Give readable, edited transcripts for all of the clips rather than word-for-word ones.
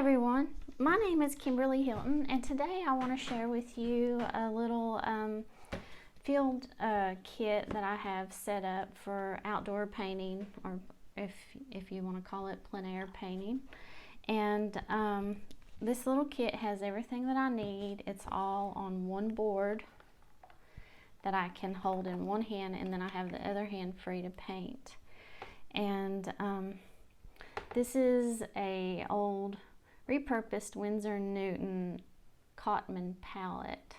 everyone, my name is Kimberly Hilton, and today I want to share with you a little field kit that I have set up for outdoor painting, or if you want to call it plein air painting. And this little kit has everything that I need. It's all on one board that I can hold in one hand, and then I have the other hand free to paint. And this is a old repurposed Winsor & Newton Cotman palette.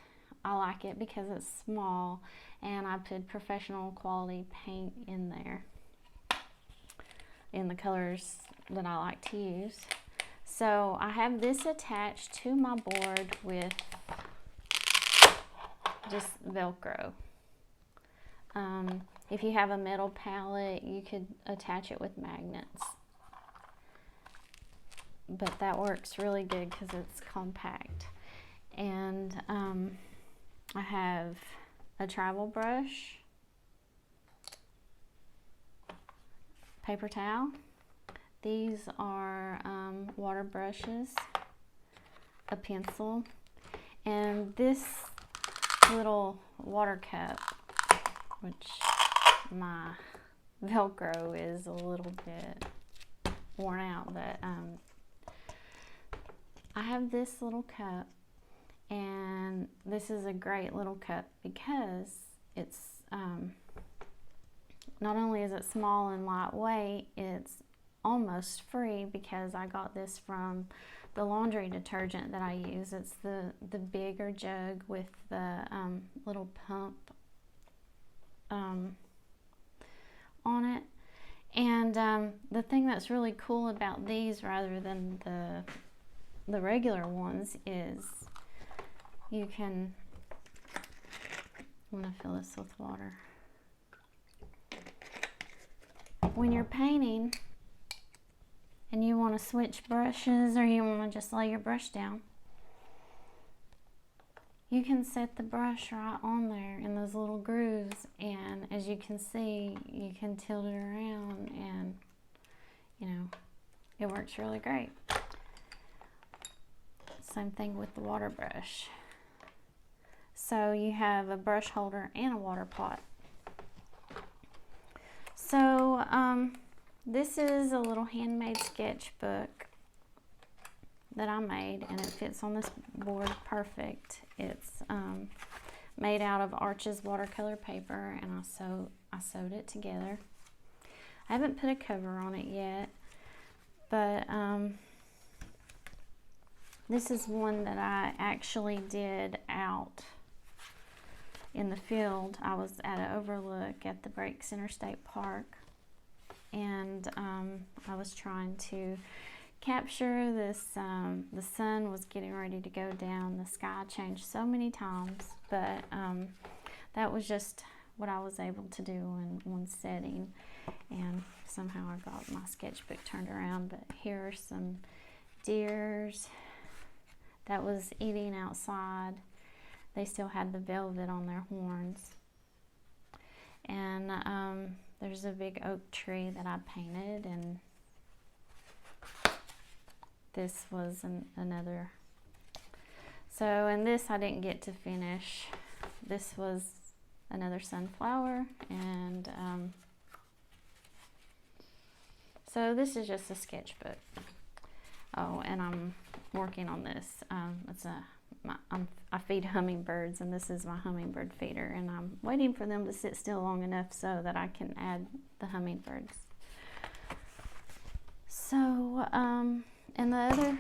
I like it because it's small and I put professional quality paint in there in the colors that I like to use. So I have this attached to my board with just Velcro. If you have a metal palette, you could attach it with magnets. But that works really good because it's compact. And I have a travel brush, paper towel. These are water brushes, a pencil, and this little water cup, which my Velcro is a little bit worn out, but I have this little cup, and this is a great little cup because it's not only is it small and lightweight, it's almost free because I got this from the laundry detergent that I use. It's the bigger jug with the little pump on it. And the thing that's really cool about these rather than the regular ones is you can, I'm going to fill this with water. When you're painting and you want to switch brushes, or you want to just lay your brush down, you can set the brush right on there in those little grooves, and as you can see, you can tilt it around, and you know, it works really great. Same thing with the water brush. So you have a brush holder and a water pot. So this is a little handmade sketchbook that I made, and it fits on this board perfect. It's made out of Arch's watercolor paper, and I sewed it together. I haven't put a cover on it yet, but this is one that I actually did out in the field. I was at an overlook at the Break Center State Park, and I was trying to capture this. The sun was getting ready to go down. The sky changed so many times, but that was just what I was able to do in one setting, and somehow I got my sketchbook turned around. But here are some deers that was eating outside. They still had the velvet on their horns. And there's a big oak tree that I painted, and this was another. So, and this I didn't get to finish. This was another sunflower, and so this is just a sketchbook. Oh, and I'm working on this. I feed hummingbirds, and this is my hummingbird feeder, and I'm waiting for them to sit still long enough so that I can add the hummingbirds. So, and the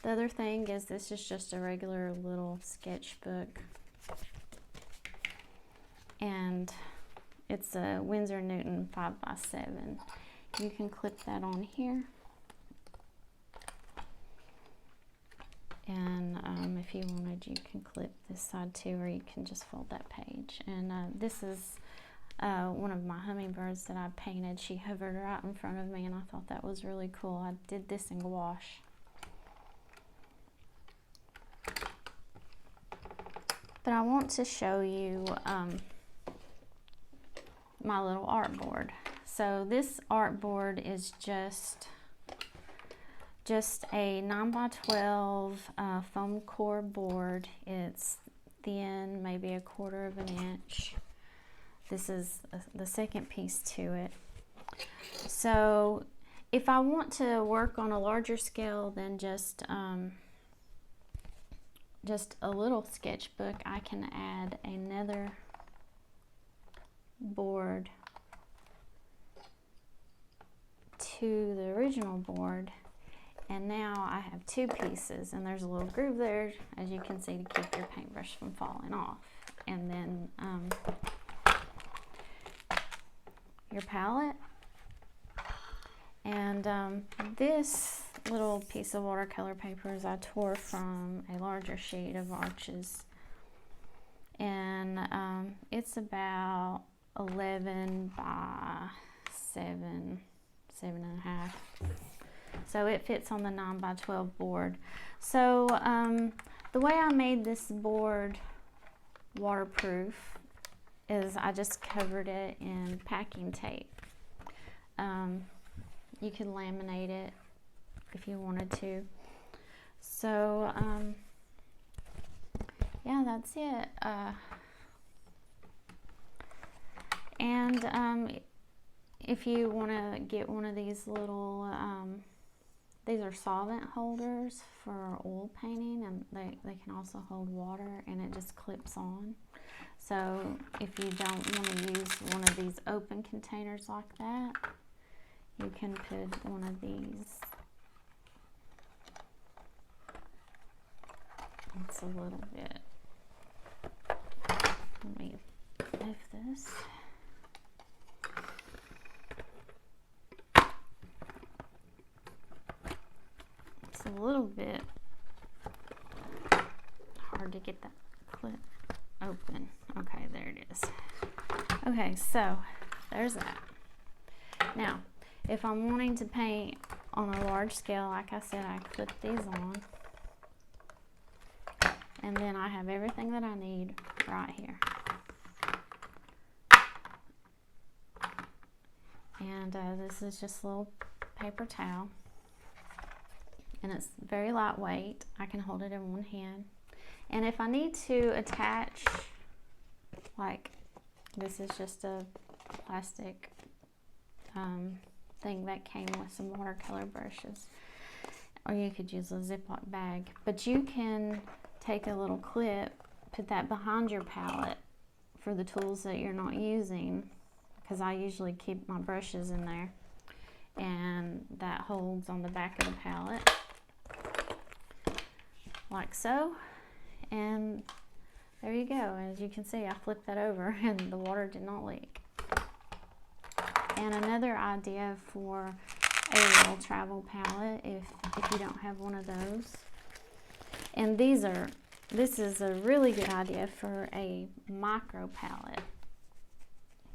other thing is, this is just a regular little sketchbook, and it's a Winsor & Newton 5x7. You can clip that on here. And if you wanted, you can clip this side too, or you can just fold that page. And this is one of my hummingbirds that I painted. She hovered right in front of me, and I thought that was really cool. I did this in gouache. But I want to show you my little artboard. So this artboard is just just a 9x12 foam core board. It's thin, maybe 1/4 of an inch. This is the second piece to it. So if I want to work on a larger scale than just a little sketchbook, I can add another board to the original board, and now I have 2 pieces, and there's a little groove there, as you can see, to keep your paintbrush from falling off. And then your palette, and this little piece of watercolor paper is I tore from a larger sheet of Arches, and it's about 11 by 7.5. So it fits on the 9x12 board. So the way I made this board waterproof is I just covered it in packing tape. You can laminate it if you wanted to. So yeah, that's it. If you want to get one of these little, these are solvent holders for oil painting, and they can also hold water, and it just clips on. So if you don't want to use one of these open containers like that, you can put one of these. It's a little bit, let me lift this. It's a little bit hard to get that clip open. Okay, there it is. Okay, so there's that. Now, if I'm wanting to paint on a large scale, like I said, I clip these on, and then I have everything that I need right here. And this is just a little paper towel, and it's very lightweight. I can hold it in one hand. And if I need to attach, like this is just a plastic thing that came with some watercolor brushes, or you could use a Ziploc bag, but you can take a little clip, put that behind your palette for the tools that you're not using, because I usually keep my brushes in there, and that holds on the back of the palette like so. And there you go. As you can see, I flipped that over and the water did not leak. And another idea for a little travel palette, if you don't have one of those, and this is a really good idea for a micro palette.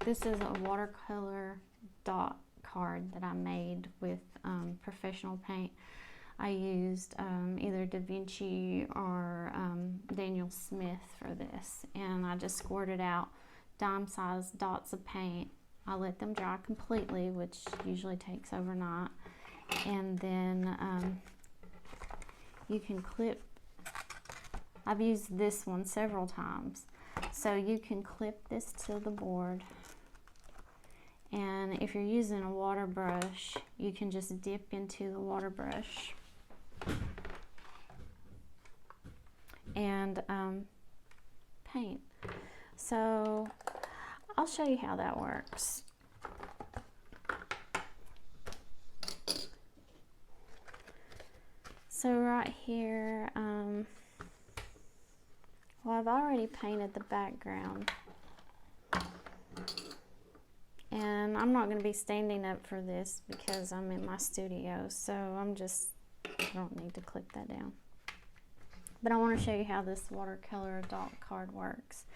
This is a watercolor dot card that I made with professional paint. I used either Da Vinci or Daniel Smith for this, and I just squirted out dime-sized dots of paint. I let them dry completely, which usually takes overnight, and then you can clip. I've used this one several times, so you can clip this to the board, and if you're using a water brush, you can just dip into the water brush and paint. So I'll show you how that works. So right here, well, I've already painted the background, and I'm not going to be standing up for this because I'm in my studio, so I don't need to clip that down. But I want to show you how this watercolor dot card works.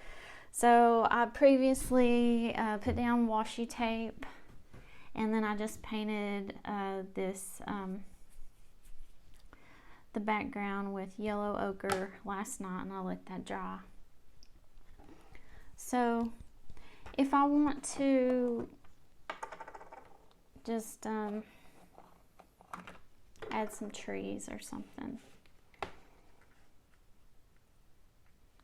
So I previously put down washi tape, and then I just painted the background with yellow ochre last night, and I let that dry. So if I want to just add some trees or something.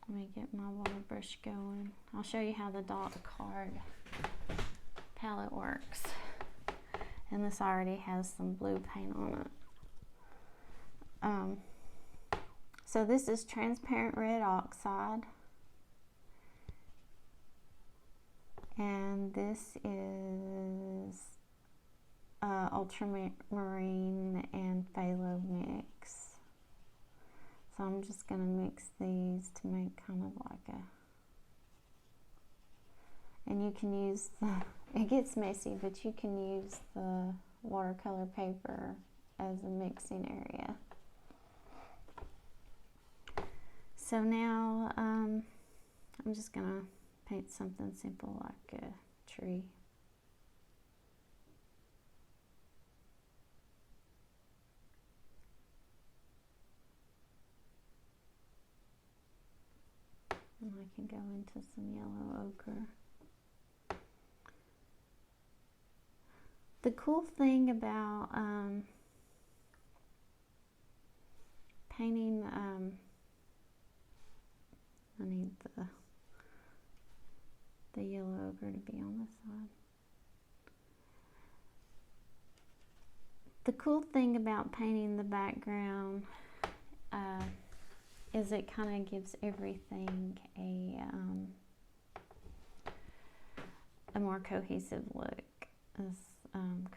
Let me get my water brush going. I'll show you how the dot card palette works. And this already has some blue paint on it. So this is transparent red oxide. And this is ultramarine and phthalo mix. So I'm just going to mix these to make kind of like a, and you can use the, it gets messy, but you can use the watercolor paper as a mixing area. So now I'm just going to paint something simple like a tree. And I can go into some yellow ochre. The cool thing about painting, I need the yellow ochre to be on this side. The cool thing about painting the background is it kind of gives everything a more cohesive look. This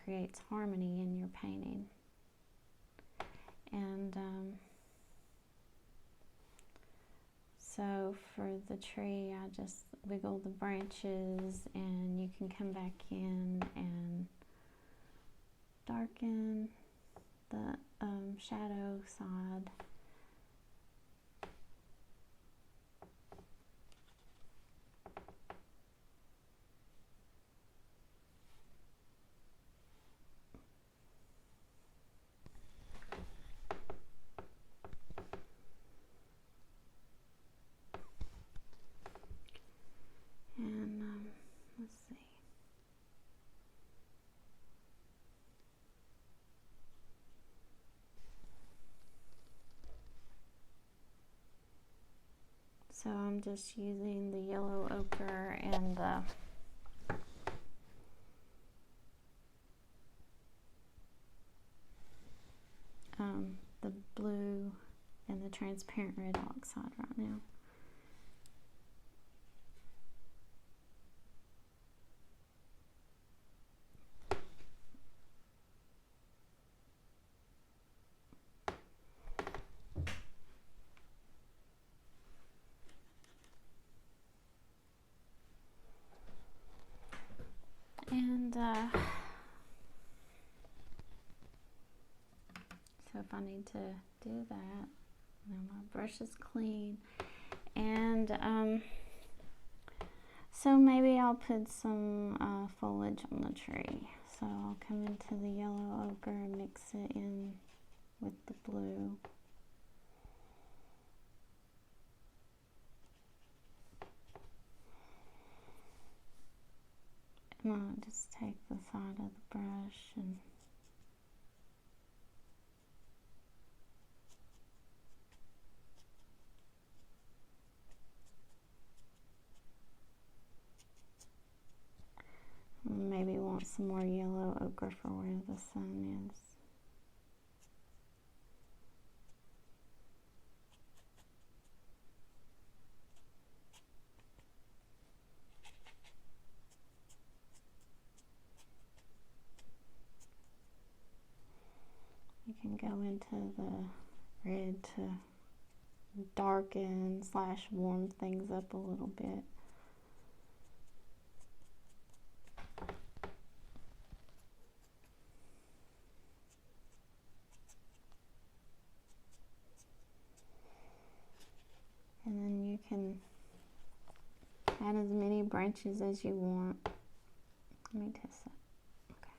creates harmony in your painting. And so for the tree, I just wiggle the branches, and you can come back in and darken the shadow side. And let's see. So I'm just using the yellow ochre and the blue and the transparent red oxide right now. And so if I need to do that, now my brush is clean, and so maybe I'll put some foliage on the tree. So I'll come into the yellow ochre and mix it in with the blue. And I'll just take the side of the brush and maybe want some more yellow ochre for where the sun is. You can go into the red to darken / warm things up a little bit. And then you can add as many branches as you want. Let me test that. Okay.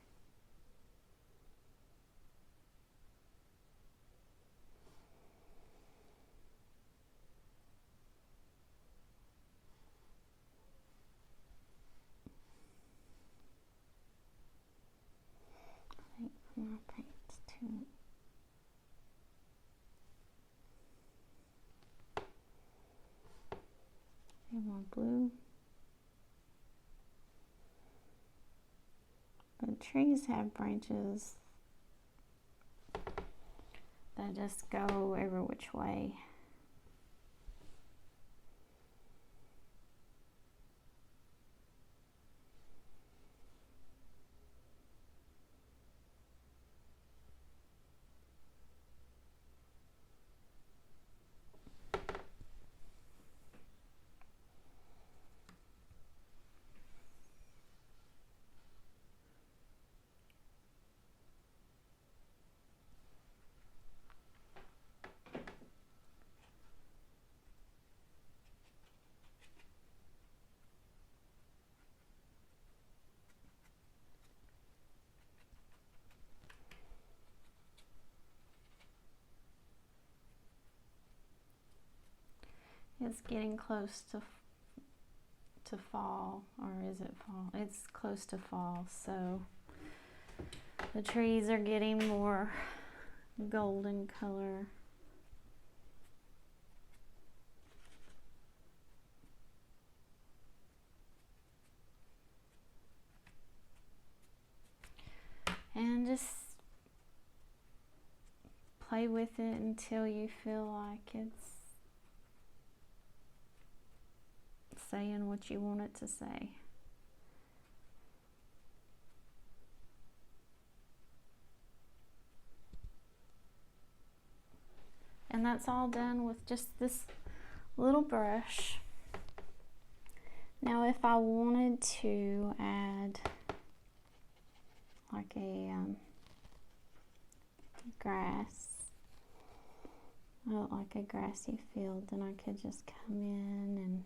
I think my paint's too blue. But trees have branches that just go every which way. It's getting close to fall, or is it fall? It's close to fall, so the trees are getting more golden color. And just play with it until you feel like it's saying what you want it to say. And that's all done with just this little brush. Now if I wanted to add like a grass, like a grassy field, then I could just come in and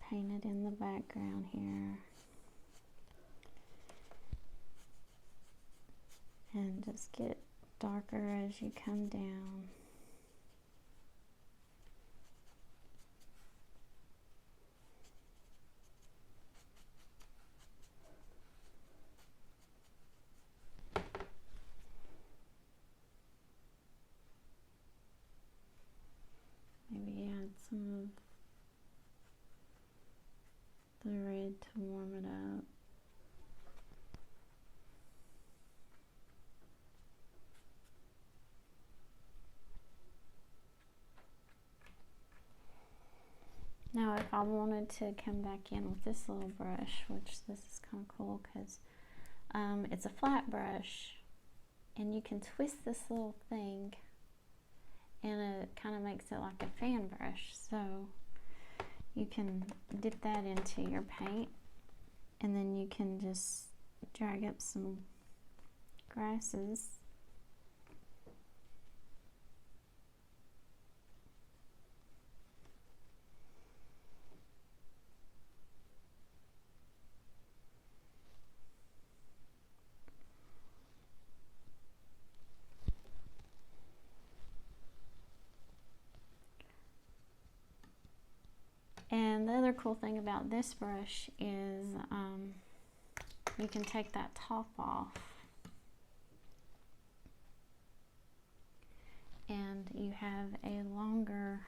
paint it in the background here. And just get darker as you come down. Maybe add some of the red to warm it up. Now if I wanted to come back in with this little brush, which this is kind of cool because it's a flat brush, and you can twist this little thing and it kind of makes it like a fan brush. So you can dip that into your paint, and then you can just drag up some grasses. And the other cool thing about this brush is you can take that top off and you have a longer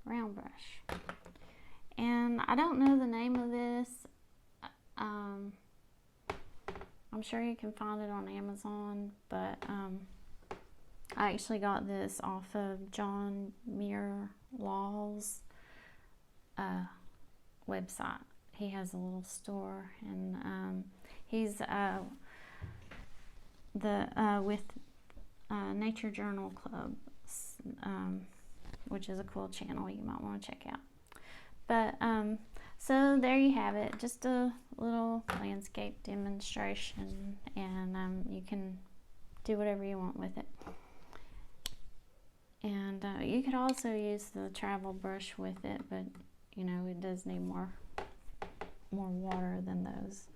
round brush. And I don't know the name of this. I'm sure you can find it on Amazon, but I actually got this off of John Muir Law's website. He has a little store, and he's with Nature Journal Club, which is a cool channel you might want to check out. But so there you have it, just a little landscape demonstration, and you can do whatever you want with it. And you could also use the travel brush with it, but you know, it does need more water than those.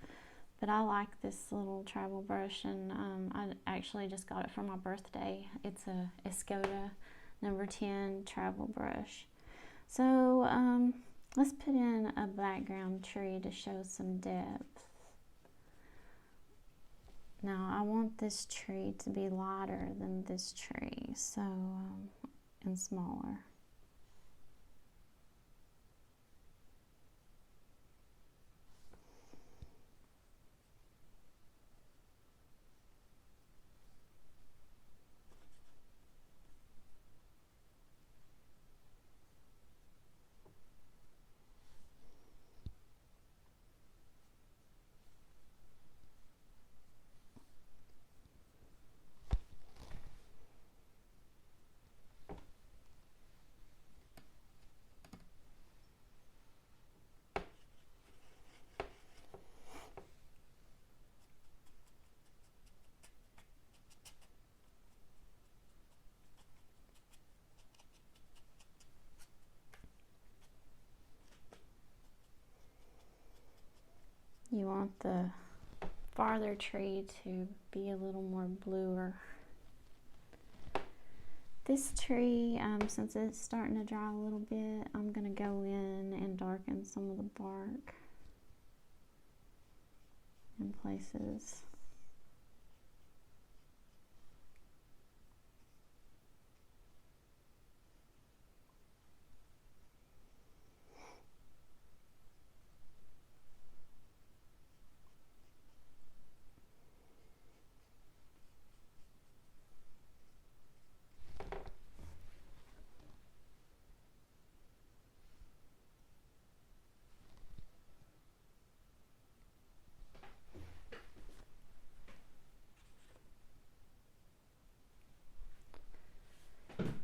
But I like this little travel brush, and I actually just got it for my birthday. It's a Escoda number 10 travel brush. So let's put in a background tree to show some depth. Now I want this tree to be lighter than this tree, so and smaller. You want the farther tree to be a little more bluer. This tree, since it's starting to dry a little bit, I'm going to go in and darken some of the bark in places.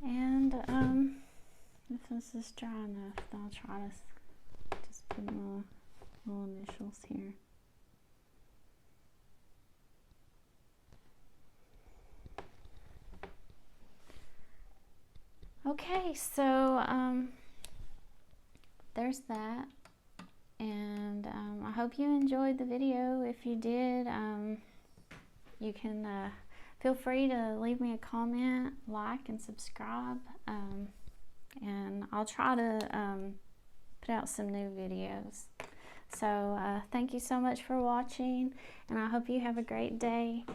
And if this is dry enough, I'll try to just put my little initials here. Okay, so there's that, and I hope you enjoyed the video. If you did, you can feel free to leave me a comment, like, and subscribe, and I'll try to put out some new videos. So thank you so much for watching, and I hope you have a great day.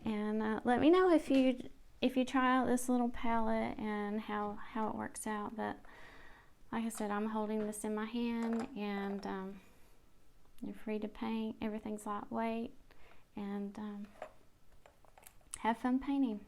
And let me know if you try out this little palette and how it works out. But like I said, I'm holding this in my hand, and you're free to paint. Everything's lightweight, and have fun painting.